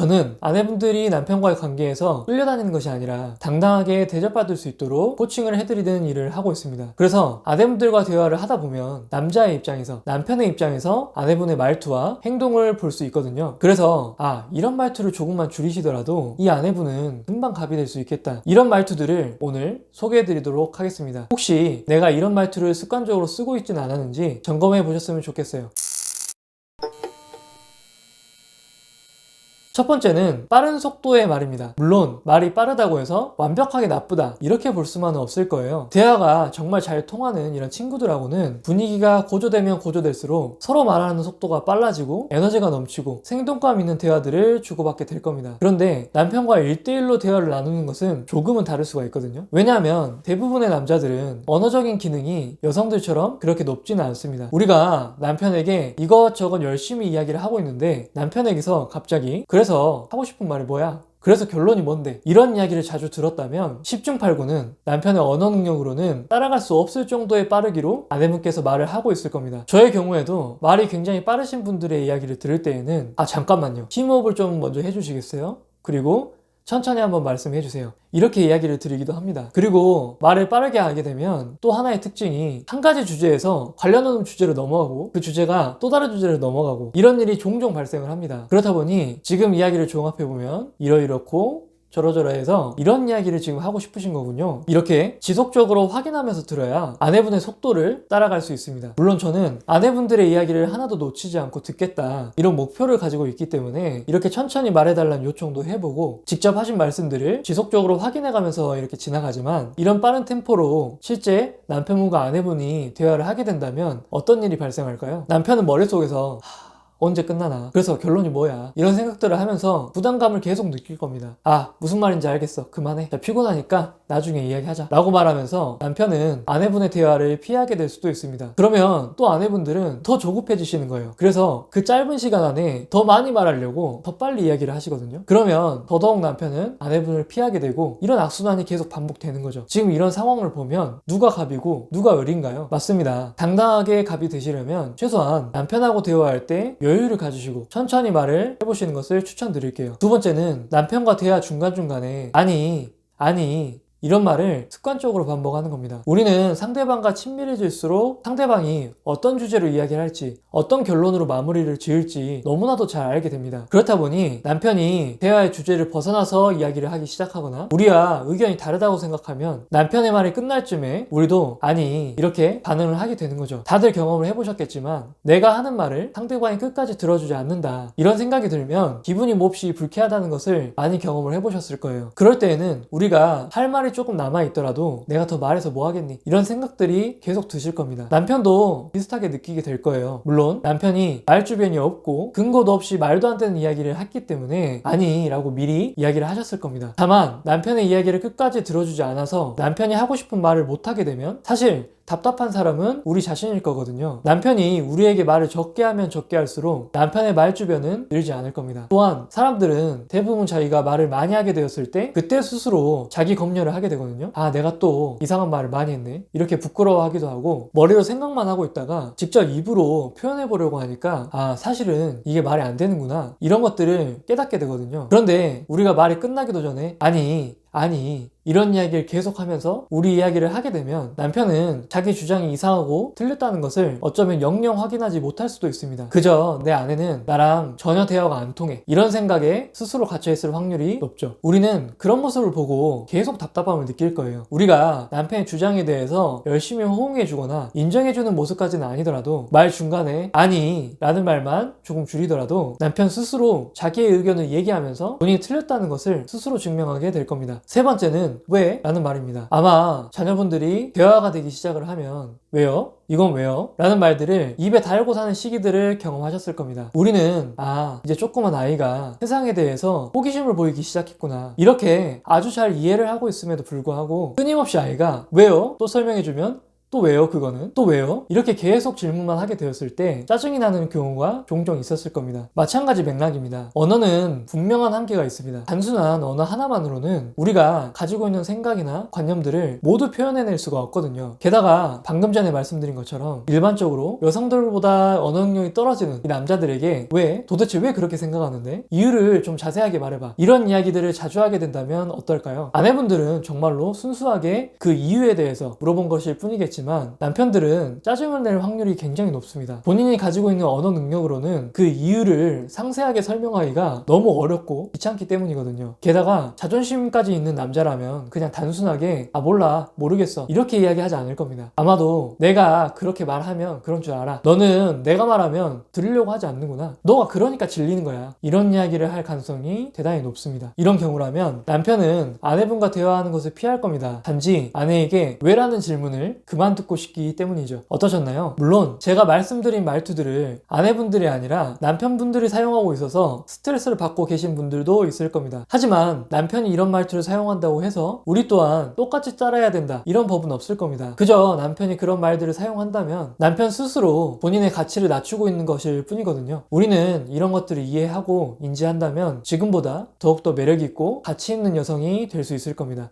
저는 아내분들이 남편과의 관계에서 끌려다니는 것이 아니라 당당하게 대접받을 수 있도록 코칭을 해드리는 일을 하고 있습니다. 그래서 아내분들과 대화를 하다 보면 남자의 입장에서, 남편의 입장에서 아내분의 말투와 행동을 볼 수 있거든요. 그래서 이런 말투를 조금만 줄이시더라도 이 아내분은 금방 갑이 될 수 있겠다, 이런 말투들을 오늘 소개해드리도록 하겠습니다. 혹시 내가 이런 말투를 습관적으로 쓰고 있진 않았는지 점검해 보셨으면 좋겠어요. 첫 번째는 빠른 속도의 말입니다. 물론 말이 빠르다고 해서 완벽하게 나쁘다, 이렇게 볼 수만은 없을 거예요. 대화가 정말 잘 통하는 이런 친구들하고는 분위기가 고조되면 고조될수록 서로 말하는 속도가 빨라지고 에너지가 넘치고 생동감 있는 대화들을 주고받게 될 겁니다. 그런데 남편과 1대1로 대화를 나누는 것은 조금은 다를 수가 있거든요. 왜냐하면 대부분의 남자들은 언어적인 기능이 여성들처럼 그렇게 높지는 않습니다. 우리가 남편에게 이것저것 열심히 이야기를 하고 있는데 남편에게서 갑자기 그래서 하고 싶은 말이 뭐야? 그래서 결론이 뭔데? 이런 이야기를 자주 들었다면 10중 8구는 남편의 언어 능력으로는 따라갈 수 없을 정도의 빠르기로 아내분께서 말을 하고 있을 겁니다. 저의 경우에도 말이 굉장히 빠르신 분들의 이야기를 들을 때에는 잠깐만요, 심호흡을 좀 먼저 해주시겠어요? 그리고 천천히 한번 말씀해 주세요, 이렇게 이야기를 드리기도 합니다. 그리고 말을 빠르게 하게 되면 또 하나의 특징이 한 가지 주제에서 관련 주제로 넘어가고 그 주제가 또 다른 주제로 넘어가고 이런 일이 종종 발생을 합니다. 그렇다 보니 지금 이야기를 종합해 보면 이러이렇고 저러저러해서 이런 이야기를 지금 하고 싶으신 거군요. 이렇게 지속적으로 확인하면서 들어야 아내분의 속도를 따라갈 수 있습니다. 물론 저는 아내분들의 이야기를 하나도 놓치지 않고 듣겠다, 이런 목표를 가지고 있기 때문에 이렇게 천천히 말해달라는 요청도 해보고 직접 하신 말씀들을 지속적으로 확인해가면서 이렇게 지나가지만, 이런 빠른 템포로 실제 남편분과 아내분이 대화를 하게 된다면 어떤 일이 발생할까요? 남편은 머릿속에서 언제 끝나나, 그래서 결론이 뭐야, 이런 생각들을 하면서 부담감을 계속 느낄 겁니다. 무슨 말인지 알겠어, 그만해, 피곤하니까 나중에 이야기하자 라고 말하면서 남편은 아내분의 대화를 피하게 될 수도 있습니다. 그러면 또 아내분들은 더 조급해지시는 거예요. 그래서 그 짧은 시간 안에 더 많이 말하려고 더 빨리 이야기를 하시거든요. 그러면 더더욱 남편은 아내분을 피하게 되고 이런 악순환이 계속 반복되는 거죠. 지금 이런 상황을 보면 누가 갑이고 누가 을인가요? 맞습니다. 당당하게 갑이 되시려면 최소한 남편하고 대화할 때 여유를 가지시고 천천히 말을 해보시는 것을 추천드릴게요. 두 번째는 남편과 대화 중간중간에 아니 이런 말을 습관적으로 반복하는 겁니다. 우리는 상대방과 친밀해질수록 상대방이 어떤 주제로 이야기를 할지, 어떤 결론으로 마무리를 지을지 너무나도 잘 알게 됩니다. 그렇다 보니 남편이 대화의 주제를 벗어나서 이야기를 하기 시작하거나 우리와 의견이 다르다고 생각하면 남편의 말이 끝날 쯤에 우리도 아니 이렇게 반응을 하게 되는 거죠. 다들 경험을 해보셨겠지만 내가 하는 말을 상대방이 끝까지 들어주지 않는다, 이런 생각이 들면 기분이 몹시 불쾌하다는 것을 많이 경험을 해보셨을 거예요. 그럴 때에는 우리가 할 말이 조금 남아있더라도 내가 더 말해서 뭐 하겠니, 이런 생각들이 계속 드실 겁니다. 남편도 비슷하게 느끼게 될 거예요. 물론 남편이 말 주변이 없고 근거도 없이 말도 안 되는 이야기를 했기 때문에 아니 라고 미리 이야기를 하셨을 겁니다. 다만 남편의 이야기를 끝까지 들어주지 않아서 남편이 하고 싶은 말을 못하게 되면 사실 답답한 사람은 우리 자신일 거거든요. 남편이 우리에게 말을 적게 하면 적게 할수록 남편의 말 주변은 늘지 않을 겁니다. 또한 사람들은 대부분 자기가 말을 많이 하게 되었을 때 그때 스스로 자기 검열을 하게 되거든요. 내가 또 이상한 말을 많이 했네, 이렇게 부끄러워하기도 하고 머리로 생각만 하고 있다가 직접 입으로 표현해 보려고 하니까 사실은 이게 말이 안 되는구나, 이런 것들을 깨닫게 되거든요. 그런데 우리가 말이 끝나기도 전에 아니 이런 이야기를 계속하면서 우리 이야기를 하게 되면 남편은 자기 주장이 이상하고 틀렸다는 것을 어쩌면 영영 확인하지 못할 수도 있습니다. 그저 내 아내는 나랑 전혀 대화가 안 통해, 이런 생각에 스스로 갇혀있을 확률이 높죠. 우리는 그런 모습을 보고 계속 답답함을 느낄 거예요. 우리가 남편의 주장에 대해서 열심히 호응해주거나 인정해주는 모습까지는 아니더라도 말 중간에 아니 라는 말만 조금 줄이더라도 남편 스스로 자기의 의견을 얘기하면서 본인이 틀렸다는 것을 스스로 증명하게 될 겁니다. 세 번째는 왜? 라는 말입니다. 아마 자녀분들이 대화가 되기 시작을 하면 왜요? 이건 왜요? 라는 말들을 입에 달고 사는 시기들을 경험하셨을 겁니다. 우리는 이제 조그만 아이가 세상에 대해서 호기심을 보이기 시작했구나, 이렇게 아주 잘 이해를 하고 있음에도 불구하고 끊임없이 아이가 왜요? 또 설명해주면 또 왜요? 그거는? 또 왜요? 이렇게 계속 질문만 하게 되었을 때 짜증이 나는 경우가 종종 있었을 겁니다. 마찬가지 맥락입니다. 언어는 분명한 한계가 있습니다. 단순한 언어 하나만으로는 우리가 가지고 있는 생각이나 관념들을 모두 표현해낼 수가 없거든요. 게다가 방금 전에 말씀드린 것처럼 일반적으로 여성들보다 언어 능력이 떨어지는 이 남자들에게 도대체 왜 그렇게 생각하는데? 이유를 좀 자세하게 말해봐. 이런 이야기들을 자주 하게 된다면 어떨까요? 아내분들은 정말로 순수하게 그 이유에 대해서 물어본 것일 뿐이겠지만 남편들은 짜증을 낼 확률이 굉장히 높습니다. 본인이 가지고 있는 언어 능력으로는 그 이유를 상세하게 설명하기가 너무 어렵고 귀찮기 때문이거든요. 게다가 자존심까지 있는 남자라면 그냥 단순하게 몰라 모르겠어 이렇게 이야기하지 않을 겁니다. 아마도 내가 그렇게 말하면 그런 줄 알아. 너는 내가 말하면 들으려고 하지 않는구나. 너가 그러니까 질리는 거야. 이런 이야기를 할 가능성이 대단히 높습니다. 이런 경우라면 남편은 아내분과 대화하는 것을 피할 겁니다. 단지 아내에게 왜라는 질문을 그만 듣고 싶기 때문이죠. 어떠셨나요? 물론 제가 말씀드린 말투들을 아내분들이 아니라 남편분들이 사용하고 있어서 스트레스를 받고 계신 분들도 있을 겁니다. 하지만 남편이 이런 말투를 사용한다고 해서 우리 또한 똑같이 따라야 된다 이런 법은 없을 겁니다. 그저 남편이 그런 말들을 사용한다면 남편 스스로 본인의 가치를 낮추고 있는 것일 뿐이거든요. 우리는 이런 것들을 이해하고 인지한다면 지금보다 더욱더 매력있고 가치 있는 여성이 될 수 있을 겁니다.